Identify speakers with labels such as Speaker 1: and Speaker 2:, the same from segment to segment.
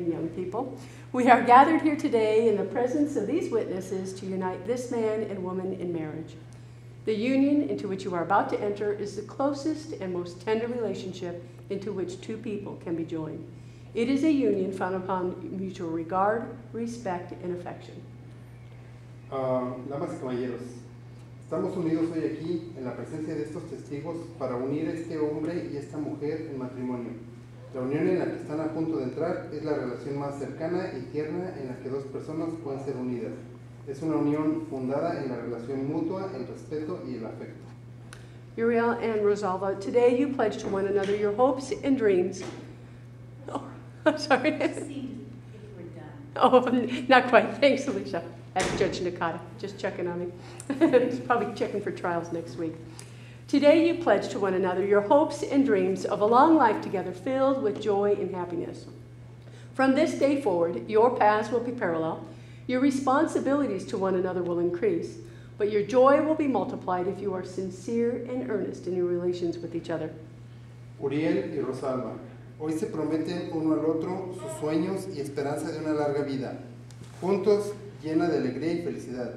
Speaker 1: and young people. We are gathered here today in the presence of these witnesses to unite this man and woman in marriage. The union into which you are about to enter is the closest and most tender relationship into which two people can be joined. It is a union founded upon mutual regard, respect, and affection.
Speaker 2: Damas y caballeros, estamos unidos hoy aquí en la presencia de estos testigos para unir a este hombre y esta mujer en matrimonio. La unión en la que están a punto de entrar es la relación más cercana y tierna en la que dos personas pueden ser unidas. Es una unión fundada en la relación mutua, el respeto y el afecto.
Speaker 1: Uriel and Rosalva, today you pledge to one another your hopes and dreams. Oh, I'm sorry. Oh, not quite. Thanks, Alicia. That's Judge Nakata, just checking on me. He's probably checking for trials next week. Today you pledge to one another your hopes and dreams of a long life together filled with joy and happiness. From this day forward, your paths will be parallel, your responsibilities to one another will increase, but your joy will be multiplied if you are sincere and earnest in your relations with each other.
Speaker 2: Uriel y Rosalba, hoy se prometen uno al otro sus sueños y esperanza de una larga vida, juntos llena de alegría y felicidad.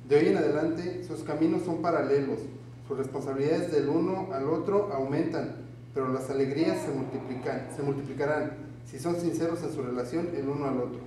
Speaker 2: De hoy en adelante, sus caminos son paralelos, sus responsabilidades del uno al otro aumentan, pero las alegrías se multiplicarán si son sinceros en su relación el uno al otro.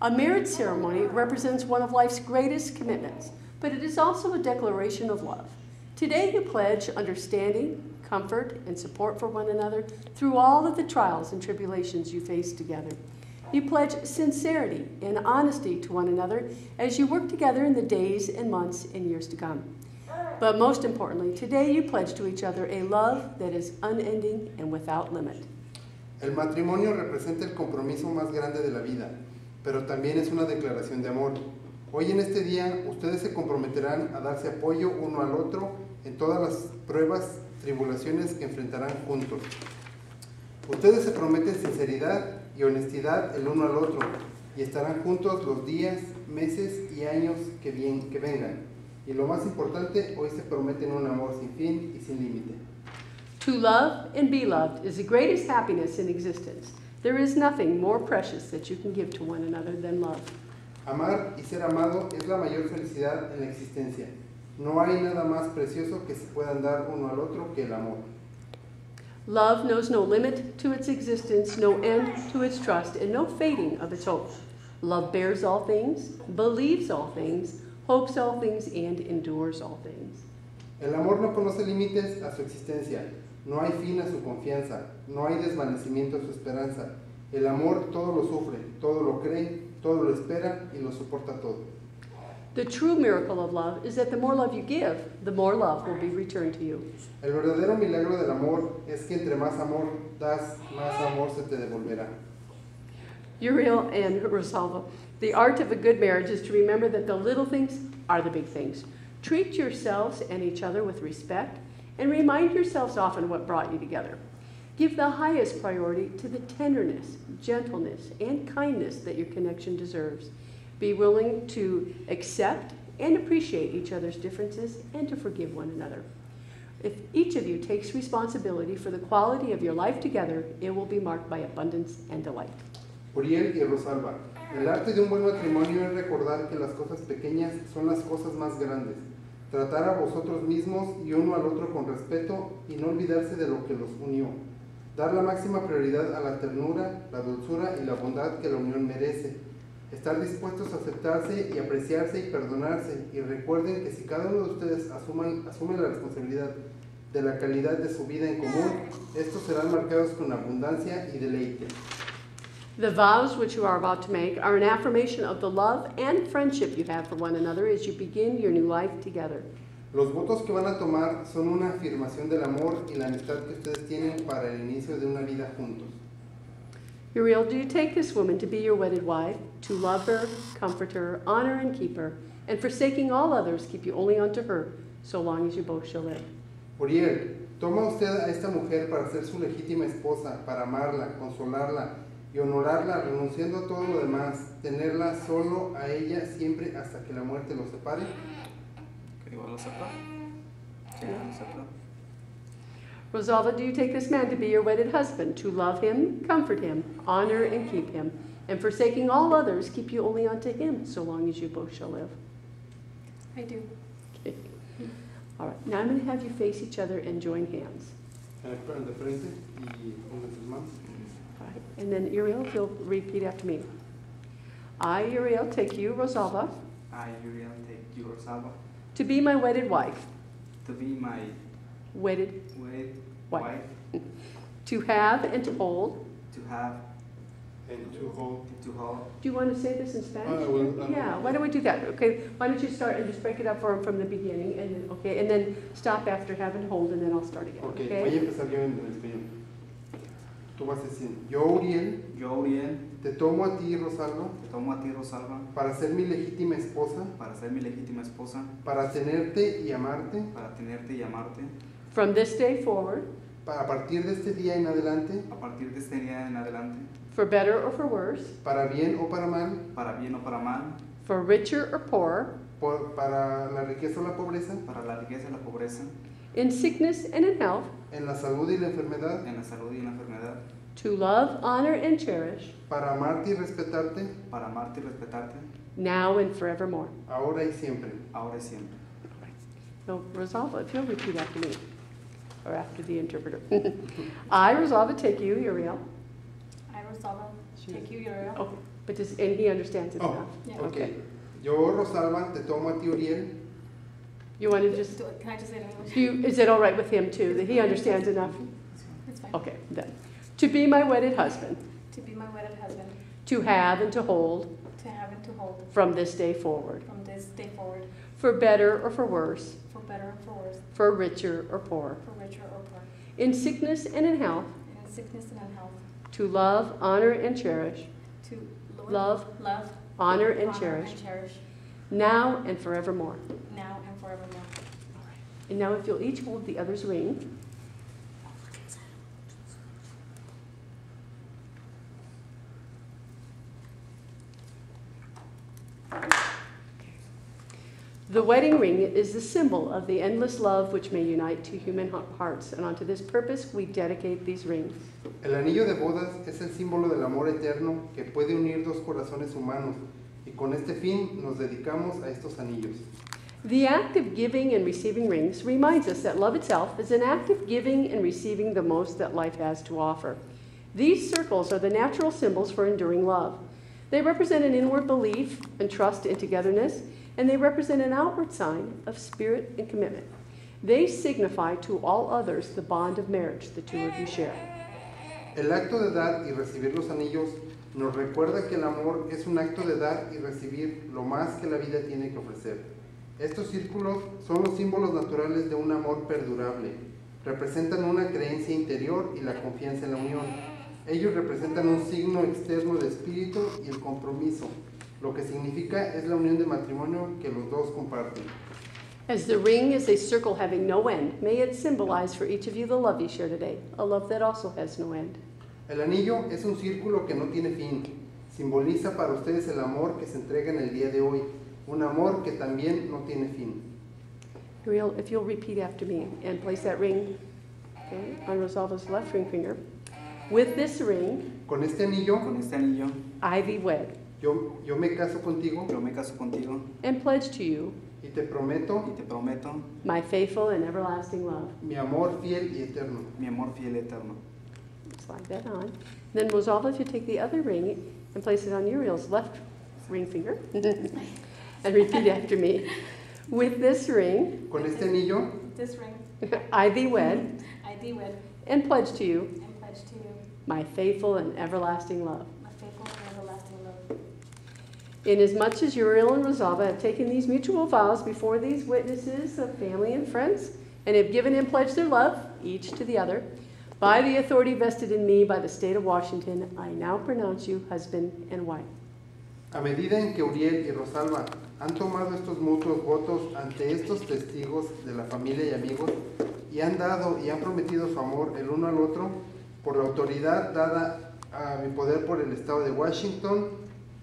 Speaker 1: A marriage ceremony represents one of life's greatest commitments, but it is also a declaration of love. Today you pledge understanding, comfort, and support for one another through all of the trials and tribulations you face together. You pledge sincerity and honesty to one another as you work together in the days and months and years to come. But most importantly, today you pledge to each other a love that is unending and without limit.
Speaker 2: El matrimonio representa el compromiso más grande de la vida, pero también es una declaración de amor. Hoy en este día, ustedes se comprometerán a darse apoyo uno al otro en todas las pruebas, tribulaciones que enfrentarán juntos. Ustedes se prometen sinceridad y honestidad el uno al otro y estarán juntos los días, meses y años que vengan. Y lo más importante, hoy se prometen un amor sin fin y sin límite.
Speaker 1: To love and be loved is the greatest happiness in existence. There is nothing more precious that you can give to one another than love.
Speaker 2: Amar y ser amado es la mayor felicidad en la existencia. No hay nada más precioso que se puedan dar uno al otro que el amor.
Speaker 1: Love knows no limit to its existence, no end to its trust, and no fading of its hope. Love bears all things, believes all things, hopes all things, and endures all things.
Speaker 2: El amor no conoce límites a su existencia. No hay fin a su confianza. No hay desvanecimiento a su esperanza. El amor todo lo sufre, todo lo cree, todo lo espera y lo soporta todo.
Speaker 1: The true miracle of love is that the more love you give, the more love will be returned to you.
Speaker 2: El verdadero milagro del amor es que entre más amor das, más amor se te devolverá.
Speaker 1: Uriel and Rosalva, the art of a good marriage is to remember that the little things are the big things. Treat yourselves and each other with respect, and remind yourselves often what brought you together. Give the highest priority to the tenderness, gentleness, and kindness that your connection deserves. Be willing to accept and appreciate each other's differences and to forgive one another. If each of you takes responsibility for the quality of your life together, it will be marked by abundance and delight.
Speaker 2: Uriel y Rosalba, el arte de un buen matrimonio es recordar que las cosas pequeñas son las cosas más grandes. Tratar a vosotros mismos y uno al otro con respeto y no olvidarse de lo que los unió. Dar la máxima prioridad a la ternura, la dulzura y la bondad que la unión merece. Estar dispuestos a aceptarse y apreciarse y perdonarse. Y recuerden que si cada uno de ustedes asume la responsabilidad de la calidad de su vida en común, estos serán marcados con abundancia y deleite.
Speaker 1: The vows which you are about to make are an affirmation of the love and friendship you have for one another as you begin your new life together.
Speaker 2: Los votos que van a tomar son una afirmación del amor y la amistad que ustedes tienen para el inicio de una vida juntos.
Speaker 1: Uriel, do you take this woman to be your wedded wife, to love her, comfort her, honor and keep her, and forsaking all others, keep you only unto her, so long as you both shall live?
Speaker 2: Uriel, toma usted a esta mujer para ser su legítima esposa, para amarla, consolarla y honorarla, renunciando a todo lo demás, tenerla solo a ella siempre hasta que la muerte los separe.
Speaker 1: Rosalba, do you take this man to be your wedded husband, to love him, comfort him, honor and keep him, and forsaking all others, keep you only unto him, so long as you both shall live?
Speaker 3: I do.
Speaker 1: Okay. All right, now I'm going to have you face each other and join hands.
Speaker 2: De frente y unen sus manos.
Speaker 1: All right. And then Uriel, if you'll repeat after me. I, Uriel, take you, Rosalba,
Speaker 4: I, Uriel, take you, Rosalba,
Speaker 1: to be my wedded wife,
Speaker 4: to be my
Speaker 1: wedded
Speaker 4: wife,
Speaker 1: to have and to hold.
Speaker 4: to have
Speaker 2: And to hold.
Speaker 4: to hold.
Speaker 1: Do you want to say this in Spanish?
Speaker 2: Well,
Speaker 1: Yeah, why don't we do that? Okay, why don't you start and just break it up from the beginning, and then, okay, and then stop after have and hold, and then I'll start again.
Speaker 2: Ok,
Speaker 1: Okay?
Speaker 2: voy a empezar yo en español. Tú vas a decir, yo, Uriel,
Speaker 4: Yo, Uriel,
Speaker 2: te tomo a ti, Rosalba,
Speaker 4: te tomo a ti, Rosalba,
Speaker 2: para ser mi legítima esposa,
Speaker 4: para ser mi legítima esposa,
Speaker 2: para tenerte y amarte,
Speaker 4: para tenerte y amarte,
Speaker 1: From this day forward,
Speaker 2: a partir de este día en adelante,
Speaker 4: a partir de este día en adelante,
Speaker 1: for better or for worse,
Speaker 2: para bien o para mal,
Speaker 4: para bien o para mal,
Speaker 1: for richer or poorer,
Speaker 2: para la riqueza o la pobreza,
Speaker 4: para la riqueza y la pobreza,
Speaker 1: in sickness and in health,
Speaker 2: en la salud y la enfermedad,
Speaker 4: en la salud y en la enfermedad,
Speaker 1: to love, honor, and cherish,
Speaker 2: para amarte y respetarte,
Speaker 4: para amarte y respetarte,
Speaker 1: now and forevermore.
Speaker 2: ahora y siempre.
Speaker 4: ahora y siempre.
Speaker 1: So, Rosalba, if you'll repeat after me, or after the interpreter. I, Rosalba, take you, Uriel.
Speaker 3: I, Rosalba, take you, Uriel.
Speaker 1: Okay, but and he understands it
Speaker 2: Oh,
Speaker 1: now.
Speaker 3: Yeah.
Speaker 2: ok. Yo, Rosalba, te tomo a ti, Uriel,
Speaker 1: You want to just,
Speaker 3: Can I just say it in English?
Speaker 1: is it all right with him too, that he understands enough?
Speaker 3: It's fine.
Speaker 1: Okay, then. To be my wedded husband,
Speaker 3: To be my wedded husband,
Speaker 1: to have and to hold
Speaker 3: to have and to hold
Speaker 1: from this day forward,
Speaker 3: from this day forward,
Speaker 1: for better or for worse,
Speaker 3: for better or for worse,
Speaker 1: for richer or poorer,
Speaker 3: for richer or poor,
Speaker 1: in sickness and in health,
Speaker 3: in sickness and in health,
Speaker 1: to love, honor, and cherish,
Speaker 3: to
Speaker 1: love,
Speaker 3: love,
Speaker 1: honor, and cherish, now and forevermore.
Speaker 3: now and forevermore.
Speaker 1: And now if you'll each hold the other's ring. The wedding ring is the symbol of the endless love which may unite two human hearts, and unto this purpose we dedicate these rings.
Speaker 2: El anillo de bodas es el símbolo del amor eterno que puede unir dos corazones humanos y con este fin nos dedicamos a estos anillos.
Speaker 1: The act of giving and receiving rings reminds us that love itself is an act of giving and receiving the most that life has to offer. These circles are the natural symbols for enduring love. They represent an inward belief and trust in togetherness, and they represent an outward sign of spirit and commitment. They signify to all others the bond of marriage the two of you share.
Speaker 2: El acto de dar y recibir los anillos nos recuerda que el amor es un acto de dar y recibir lo más que la vida tiene que ofrecer. Estos círculos son los símbolos naturales de un amor perdurable. Representan una creencia interior y la confianza en la unión. Ellos representan un signo externo de espíritu y el compromiso. Lo que significa es la unión de matrimonio que los dos comparten.
Speaker 1: As the ring is a circle having no end, may it symbolize for each of you the love you share today, a love that also has no end.
Speaker 2: El anillo es un círculo que no tiene fin. Simboliza para ustedes el amor que se entrega en el día de hoy. Un amor que también no tiene fin.
Speaker 1: Uriel, if you'll repeat after me and place that ring on Rosalba's left ring finger. With this ring,
Speaker 2: Con este anillo,
Speaker 4: Con este anillo,
Speaker 1: I thee wed,
Speaker 2: yo me caso contigo
Speaker 4: yo me caso contigo
Speaker 1: and pledge to you
Speaker 2: y te prometo
Speaker 4: y te prometo
Speaker 1: my faithful and everlasting love.
Speaker 2: mi amor fiel y eterno.
Speaker 4: mi amor fiel y eterno.
Speaker 1: Slide that on. Then Rosalba, if you take the other ring and place it on Uriel's left ring finger, and repeat after me. With this ring,
Speaker 2: Con este anillo,
Speaker 3: This ring,
Speaker 1: I thee wed,
Speaker 3: I thee wed
Speaker 1: and pledge to you
Speaker 3: and pledge to you
Speaker 1: my faithful and everlasting love.
Speaker 3: my faithful and everlasting love.
Speaker 1: Inasmuch as Uriel and Rosalba have taken these mutual vows before these witnesses of family and friends, and have given and pledged their love, each to the other, by the authority vested in me by the state of Washington, I now pronounce you husband and wife.
Speaker 2: a medida en que Uriel y Rosalba han tomado estos mutuos votos ante estos testigos de la familia y amigos y han dado y han prometido su amor el uno al otro, por la autoridad dada a mi poder por el estado de Washington,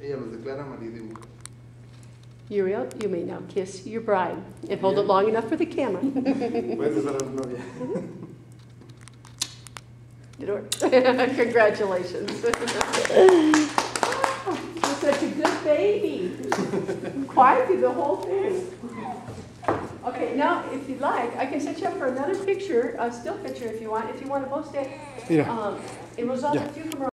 Speaker 2: ella los declara marido y mujer.
Speaker 1: Uriel, you may now kiss your bride and hold it long enough for the camera.
Speaker 2: Puedes besar a la novia.
Speaker 1: Congratulations. You're such a good baby. Quiet through the whole thing. Okay, now if you'd like, I can set you up for another picture, a still picture if you want to both stay.
Speaker 5: Mira.
Speaker 1: And Rosalba,
Speaker 5: Yeah.
Speaker 1: if you come